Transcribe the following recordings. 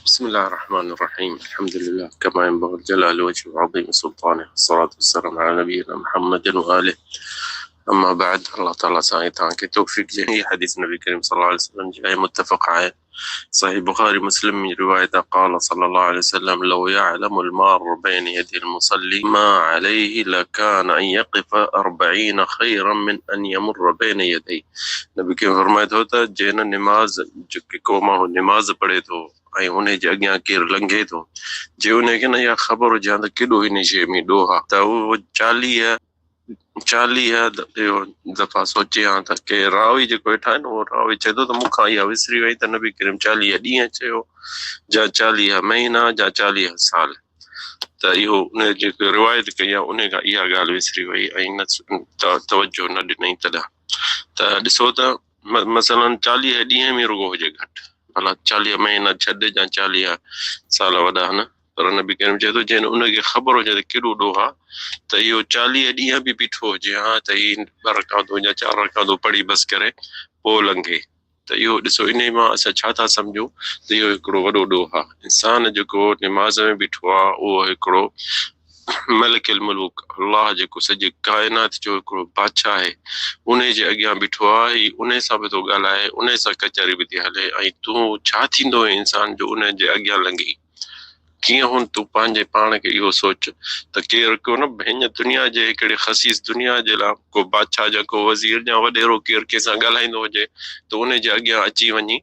بسم الله الرحمن الرحيم. الحمد لله كما ينبغي الجلال وجه وعظيم سلطانه، والصلاة والسلام على نبينا محمد وآله. أما بعد، الله تعالى سايتان كي توفيق جميع حديث النبي الكريم صلى الله عليه وسلم جاي متفق عليه صحيح بخاري مسلم من رواية قال صلى الله عليه وسلم: لو يعلم المار بين يدي المصلي ما عليه لكان أن يقف 40 خيرا من أن يمر بين يديه. नबी के फरमाए थो त जैन नमाज को माण्हू नमाज पढ़े थो ऐं उन जे अॻियां केरु लंघे थो, जे उनखे न इहा ख़बर हुजे त केॾो हिन शइ में ॾोह आहे, त उहो 40 दफ़ा सोचे हा त के रावी जेको वेठा आहिनि उहो रावी चए थो त मूंखां इहा विसरी वई त नबी करीम 40 ॾींहं चयो, जा 40 महीना, जा 40 साल। त इहो उन जेको रिवायत कई आहे उन खां इहा ॻाल्हि विसरी वई ऐं न तवजो न ॾिनई। तॾहिं त ॾिसो त मसलन 40 ॾींहं में रुगो हुजे घटि, भला 40 महीना छॾ या 40 साल वॾा न, पर नबी करीम चए थो जंहिं उनखे ख़बर हुजे त केॾो ॾोह आहे त इहो 40 ॾींहं बि बीठो हुजे हा त ही 2 रकातूं या 4 रकातूं पढ़ी बस करे पोइ लंघे। त इहो ॾिसो इन मां असां छा था सम्झूं त इहो हिकिड़ो वॾो ॾोह आहे। इंसान जेको निमाज़ में बीठो आहे उहो हिकिड़ो मलिकुल मुल्क अल्लाह जेको सॼे काइनात जो हिकिड़ो बादशाह आहे उन जे अॻियां बीठो आहे, ही उन सां बि थो ॻाल्हाए, उन सां कचहरी बि थी हले, ऐं तूं छा थींदो इंसान जो उन जे अॻियां लंघी, कीअं हुन तूं पंहिंजे पाण खे इहो सोच त केरु को न हिन दुनिया जे हिकिड़े ख़सीस दुनिया जे लाइ को बादशाह या को वज़ीर या वॾेरो केरु कंहिंसां ॻाल्हाईंदो हुजे त उन जे अॻियां अची वञी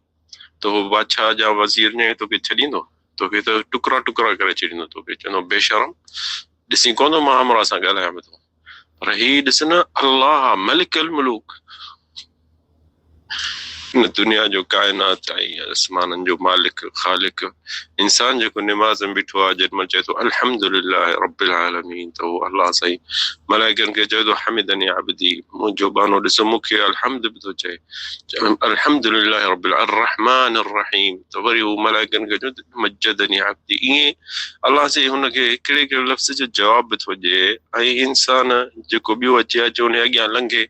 त उहो बादशाह या वज़ीर ने तोखे छॾींदो, तोखे त टुकड़ा टुकड़ा करे छॾींदो, तोखे चवंदो बेशरम, ॾिसी कोन मां हमरा सां ॻाल्हायां थो। पर ही ॾिस न, अल्लाह मलिकुल मुल्क दुनिया जो काइनात ऐं आसमाननि जो मालिक ख़ालिक इंसान जेको निमाज़ में बीठो आहे जेॾी महिल चए थो अल्हम्दुलिल्लाह रब्बिल आलमीन, त उहो अल्लाह साईं मलाइकनि खे चए थो हमिदनी अब्दी, मुंहिंजो बानो ॾिसो मूंखे अल्हम्द बि थो चए, अल्हम्दुलिल्लाह रब्बिल अर्रहमान अर्रहीम, त वरी हू मलाइकनि खे चए मजदनी अब्दी। ईअं अल्लाह साईं हुनखे हिकिड़े हिकिड़े लफ़्ज़ जो जवाब बि थो ॾिए ऐं इंसान जेको ॿियो अचे उन अॻियां लंघे,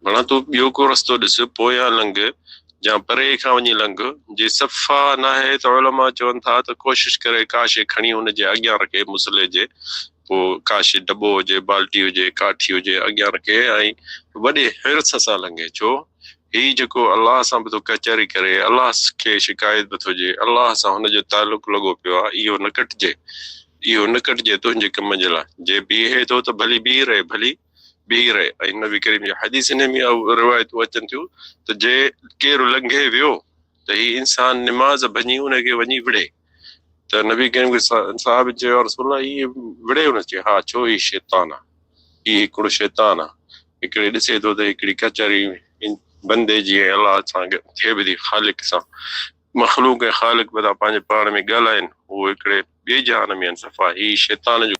भला तूं ॿियो को रस्तो ॾिस, पोयां लंघ या परे खां वञी लंघ, जे सफ़ा न आहे त उलमा चवनि था त कोशिश करे का शइ खणी हुन जे अॻियां रखे, मुसले जे पोइ का शइ दॿो हुजे, बाल्टी हुजे, काठी हुजे, अॻियां रखे ऐं वॾे हिर्स सां लंघे। छो ही जेको अल्लाह सां बि थो कचहरी करे, अल्लाह खे शिकायत बि थो ॾिए, अल्लाह सां हुनजो तालुक लॻो पियो आहे, इहो न कटिजे, इहो न कटिजे तुंहिंजे कम जे लाइ। जे बीहे थो त भली बीह रहे, भली बीह रहे। ऐं नबी करीम जी हदीस में रिवायतूं अचनि थियूं त जे केरु लंघे वियो त ही इंसान निमाज़ भञी उनखे वञी विड़े, त नबी करीम खे साहब चयो रसूल अल्लाह हीअ विड़े हुन चयो हा, छो ही शैतान आहे, ही हिकिड़ो शैतान आहे, हिकिड़े ॾिसे थो त हिकिड़ी कचहरी बंदे जी ऐं अल्लाह सां थिए बि थी, ख़ालिक सां, मख़लूक ऐं ख़ालिक बि था पंहिंजे पाण में ॻाल्हाइनि, उहो हिकिड़े ॿिए जहान में आहिनि, सफ़ा ही शैतान जो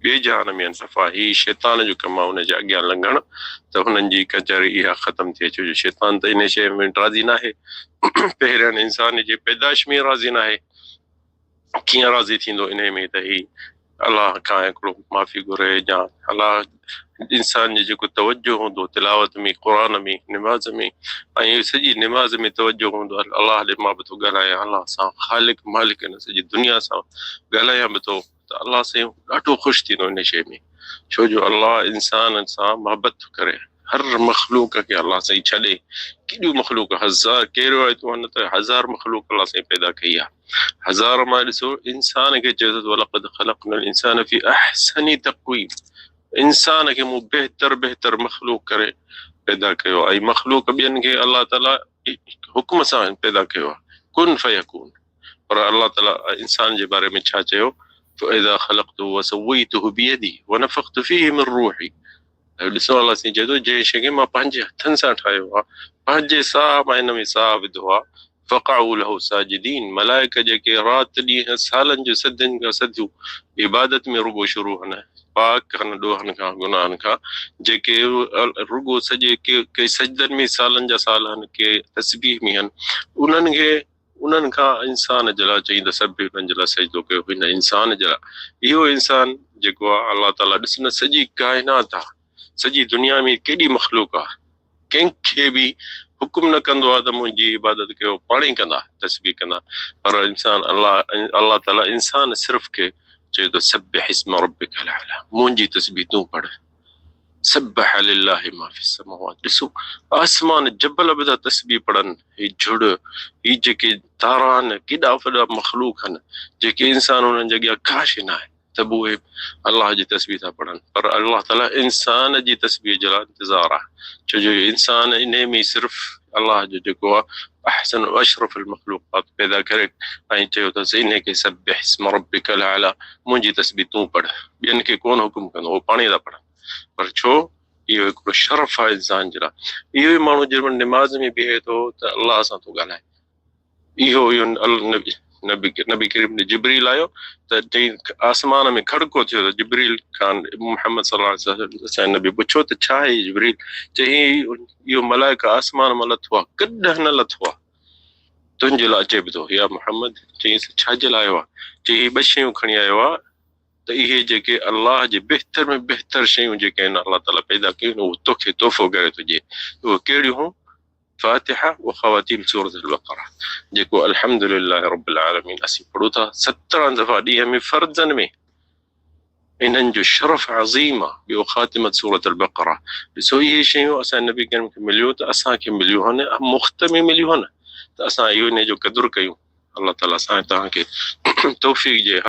ॿिए जहान में आहिनि, सफ़ा ही शैतान जो कमु आहे हुनजे अॻियां लंघण, त हुननि जी कचहरी इहा ख़तम थिए। छो जो शैतान त इन शइ में राज़ी न आहे, पहिरियां इंसान जे पैदाइश में राज़ी न आहे, कीअं राज़ी थींदो इन में त ही अल्लाह खां हिकिड़ो माफ़ी घुरे, या अल्लाह इंसान जो जेको तवजो हूंदो तिलावत में, क़ुर में, निमाज़ में, ऐं सॼी निमाज़ में तवजो हूंदो अल्लाह ॾे मां बि थो ॻाल्हायां, अल्लाह सां ख़ालिक मालिक न सॼी दुनिया सां ॻाल्हायां बि थो, त अल्लाह साईं ॾाढो ख़ुशि थींदो इन शइ में। छो जो अल्लाह इंसान सां मोहबत थो करे, हर मख़लूक खे अल्लाह साईं छॾे, केॾियूं मख़लूक हज़ार कहिड़ो आहे त 1000 मख़लूक अल्लाह साईं पैदा कई आहे, 1000 मां ॾिसो इंसान खे चए थो वलक़द ख़लक़नल इंसान फी अहसनी तक़वीम, इंसान खे मूं बहितर मख़लूक करे पैदा कयो आहे, ऐं मख़लूक ॿियनि खे अल्लाह ताला हुक्म सां पैदा कयो आहे, कुन फयकून। पर अल्लाह ताला इंसान जे बारे में छा चयो, فإذا خلقته وسويته بيدي ونفخت فيه من روحي, ॾिसो अल्लाह साईं चए थो जंहिं शइ खे मां पंहिंजे हथनि सां ठाहियो आहे, पंहिंजे साह मां हिन में साह विधो आहे, फ़क़अू लहू साजिदीन, मलाइक जेके राति ॾींहं सालनि जो सदियुनि खां सदियूं इबादत में रुगो शुरू आहिनि, पाक आहिनि ॾोहनि खां, गुनाहनि खां, जेके रुगो सॼे के सजदनि में सालनि जा साल आहिनि, के तस्बीह में आहिनि, उन्हनि खां इंसान जे लाइ चई त सभु हुननि जे लाइ सजदो कयो, हिन इंसान जे लाइ। इहो इंसान जेको आहे अल्लाह ताला ॾिस न सॼी काइनात आहे, सॼी दुनिया में केॾी मख़लूक आहे, कंहिंखे बि हुकुम न कंदो आहे त मुंहिंजी इबादत कयो, पाण ई कंदा तस्बीह कंदा। पर इंसान अल्लाह ताला इंसान सिर्फ़ खे चए थो सब्बिह इस्म रब्बिकल आला, मुंहिंजी तस्बीह तूं पढ़। सब्बह लिल्लाहि मा फिस समावात। ॾिसो आसमान जबल बि था तस्बीह पढ़नि, ही झुड़, ही जेके तारा आहिनि, केॾा वॾा मखलूक आहिनि जेके इंसान उन्हनि जे अॻियां का शइ न आहे, त बि उहे अलाह जी तस्बीह था पढ़नि। पर अलाह ताला इंसान जी तस्बीह जे लाइ इंतज़ार आहे, छो जो इंसान इन में सिर्फ़ अलाह जो जेको आहे अहसन अशरफ मखलूक़ात पैदा करे ऐं चयो अथसि इन खे सब्बिह इस्म रब्बिकल आला, मुंहिंजी तस्बीह तूं पढ़। ॿियनि खे कोन हुकुम कंदो, उहो पाण ई था पढ़नि। पर छो? इहो हिकिड़ो शरफ़ आहे इंसान जे लाइ। इहो ई माण्हू जॾहिं निमाज़ में बीहे थो त अलाह सां थो ॻाल्हाए। इहो नबी करीम ने जिब्रील आयो त चई आसमान में खड़को थियो त जिब्रील खान मुहम्मद सल्लल्लाहु अलैहि वसल्लम असांजे नबी पुछो त छा आहे जिब्रील? चई इहो मलाइका आसमान मां लथो आहे, कॾहिं न लथो आहे, तुंहिंजे लाइ अचे बि थो या मुहम्मद। चईंसि छाजे लाइ आयो आहे? चई ॿ शयूं खणी आयो आहे त इहे जेके अलाह जे बहितर में बहितर शयूं जेके आहिनि अलाह ताला पैदा कयूं उहो तोखे तोहफ़ो करे थो ॾिए। उहे कहिड़ियूं हूं? फातिहा व ख़वातीम सूरत अल-बक़रा, जेको अल्हम्दुलिल्लाह रब्बिल आलमीन असीं पढ़ूं था 17 दफ़ा ॾींहं में फर्ज़न में, इन्हनि जो शरफ़ अज़ीम आहे। ॿियो ख़ातिमत सूरत अल-बक़रा। ॾिसो इहे शयूं असां नबी करीम खे मिलियूं त असांखे मिलियूं आहिनि, मुफ़्त में मिलियूं आहिनि, त असां इहो इन जो क़दुरु कयूं। अलाह ताला असां तव्हांखे तौफ़ीक़ ॾिए।